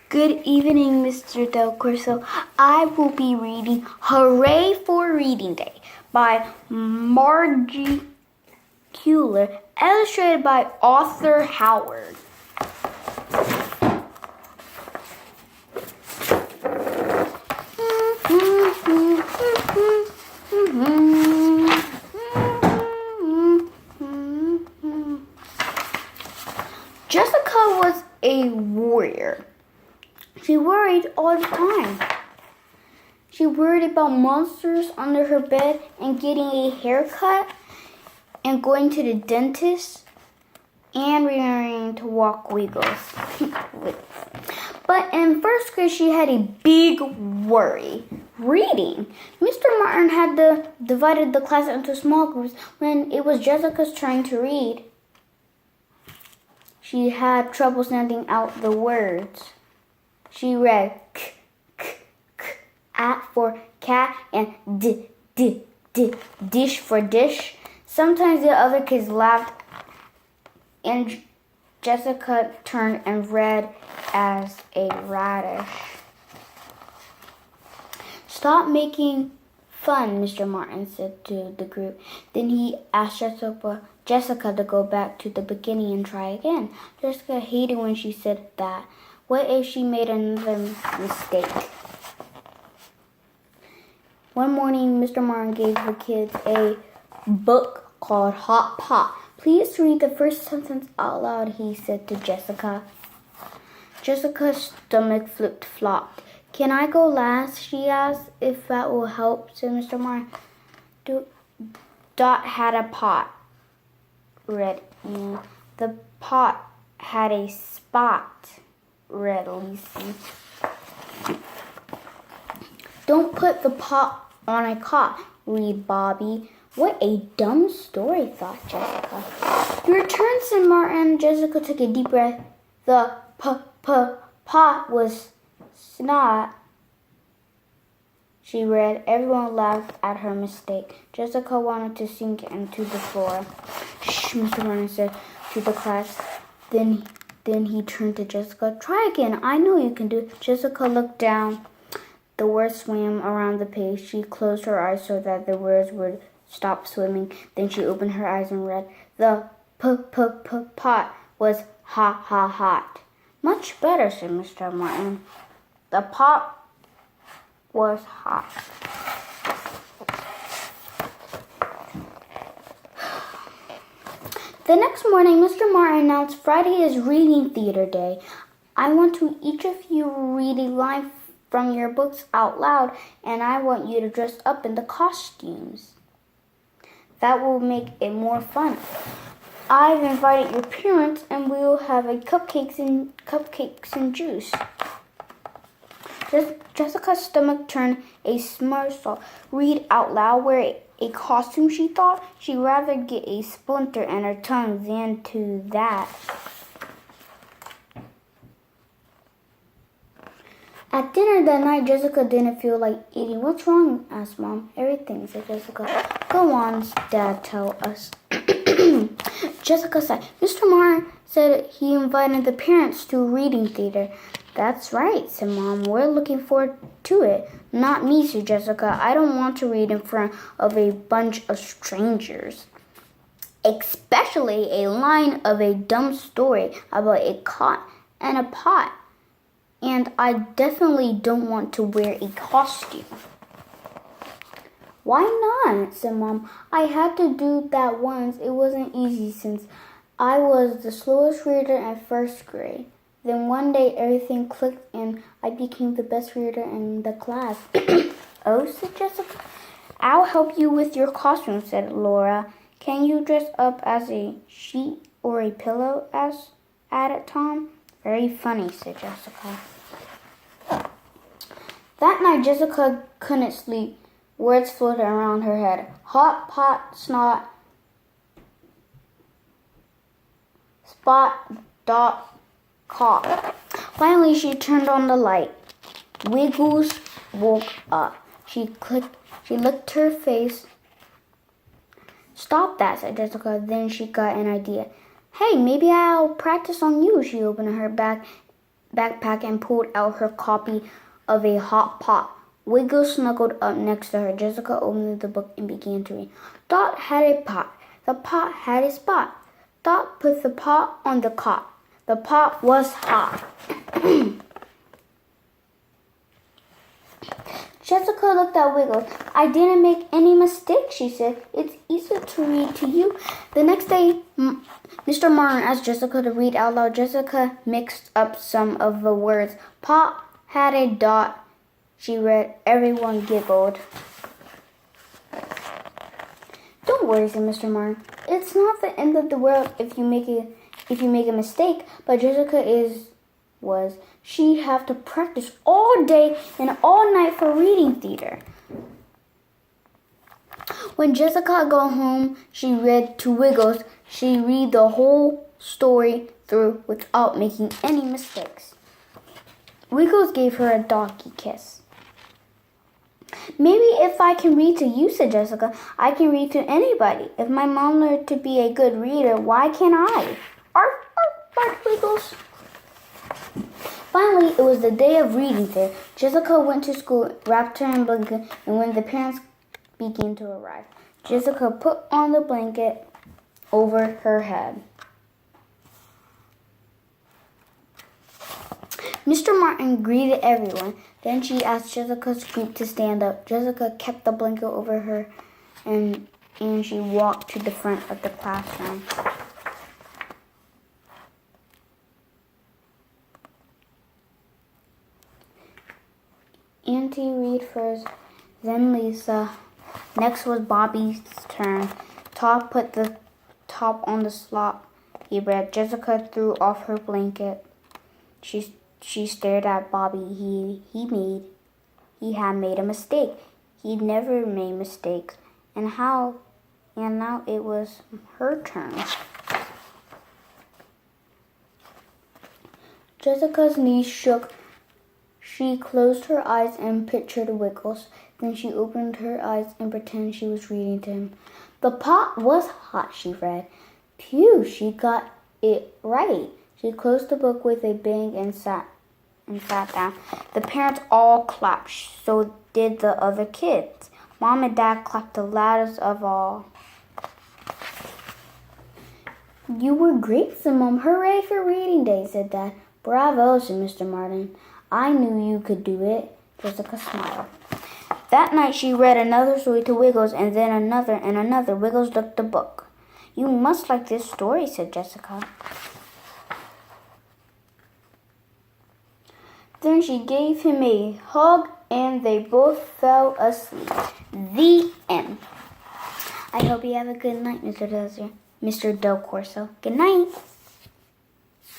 Good evening, Mr. Del Corso. I will be reading Hooray for Reading Day by Margie Kuehler, illustrated by Arthur Howard. Jessica was a warrior. She worried all the time. She worried about monsters under her bed and getting a haircut and going to the dentist and remembering to walk Wiggles. But in first grade, she had a big worry. Reading. Mr. Martin had divided the class into small groups when it was Jessica's turn to read. She had trouble sounding out the words. She read k, k, k, at for cat, and dish for dish. Sometimes the other kids laughed, and Jessica turned and read as a radish. Stop making fun, Mr. Martin said to the group. Then he asked Jessica to go back to the beginning and try again. Jessica hated when she said that. What if she made another mistake? One morning, Mr. Martin gave the kids a book called Hot Pot. Please read the first sentence out loud, he said to Jessica. Jessica's stomach flip-flopped. Can I go last? She asked. If that will help, said Mr. Martin. Dot had a pot, read Ian. The pot had a spot, read Lacey. Don't put the pot on a cot, read Bobby. What a dumb story, thought Jessica. Your turn, said Martin. Jessica took a deep breath. The pot was snot, she read. Everyone laughed at her mistake. Jessica wanted to sink into the floor. Shh, Mr. Martin said to the class. Then he turned to Jessica. Try again. I know you can do it. Jessica looked down. The words swam around the page. She closed her eyes so that the words would stop swimming. Then she opened her eyes and read. The pot was hot. Much better, said Mr. Martin. The pot was hot. The next morning, Mr. Martin announced Friday is Reading Theater Day. I want to each of you read a line from your books out loud, and I want you to dress up in the costumes. That will make it more fun. I've invited your parents, and we will have cupcakes and juice. Jessica's stomach turned a somersault. Read out loud. Wear a costume, she thought. She'd rather get a splinter in her tongue than to that. At dinner that night, Jessica didn't feel like eating. What's wrong? Asked Mom. Everything, said Jessica. Go on, Dad, tell us. Jessica said, Mr. Martin said he invited the parents to reading theater. That's right, said Mom. We're looking forward to it. Not me, said Jessica. I don't want to read in front of a bunch of strangers. Especially a line of a dumb story about a cot and a pot. And I definitely don't want to wear a costume. Why not? Said Mom. I had to do that once. It wasn't easy since I was the slowest reader in first grade. Then one day everything clicked and I became the best reader in the class. Oh, said Jessica. I'll help you with your costume, said Laura. Can you dress up as a sheet or a pillow? Added Tom. Very funny, said Jessica. That night, Jessica couldn't sleep. Words floated around her head. Hot pot, snot, spot, dot, caught. Finally, she turned on the light. Wiggles woke up. She licked her face. Stop that, said Jessica. Then she got an idea. Hey, maybe I'll practice on you. She opened her bag backpack and pulled out her copy of A Hot Pot. Wiggles snuggled up next to her. Jessica opened the book and began to read. Dot had a pot. The pot had a spot. Dot put the pot on the cot. The pot was hot. Jessica looked at Wiggles. I didn't make any mistake, she said. It's easy to read to you. The next day, Mr. Martin asked Jessica to read out loud. Jessica mixed up some of the words. Pot had a dot. She read. Everyone giggled. Don't worry, said Mr. Martin. It's not the end of the world if you make a mistake. But Jessica she'd have to practice all day and all night for reading theater. When Jessica got home, she read to Wiggles. She read the whole story through without making any mistakes. Wiggles gave her a doggy kiss. Maybe if I can read to you, said Jessica, I can read to anybody. If my mom learned to be a good reader, why can't I? Arf, arf, barked Wiggles. Finally, it was the day of reading fair. Jessica went to school, wrapped her in a blanket, and when the parents began to arrive, Jessica put on the blanket over her head. Mr. Martin greeted everyone. Then she asked Jessica's group to stand up. Jessica kept the blanket over her and she walked to the front of the classroom. Auntie read first, then Lisa. Next was Bobby's turn. Todd put the top on the slot. He read. Jessica threw off her blanket. She stared at Bobby. He had made a mistake. He'd never made mistakes. And now it was her turn. Jessica's knees shook. She closed her eyes and pictured Wiggles. Then she opened her eyes and pretended she was reading to him. The pot was hot, she read. Phew, she got it right. She closed the book with a bang and sat down. The parents all clapped. So did the other kids. Mom and Dad clapped the loudest of all. You were great, said Mom. Hooray for reading day, said Dad. Bravo, said Mr. Martin. I knew you could do it. Jessica smiled. That night she read another story to Wiggles and then another and another. Wiggles looked the book. You must like this story, said Jessica. Then she gave him a hug and they both fell asleep. The end. I hope you have a good night, Mr. Del Corso. Good night.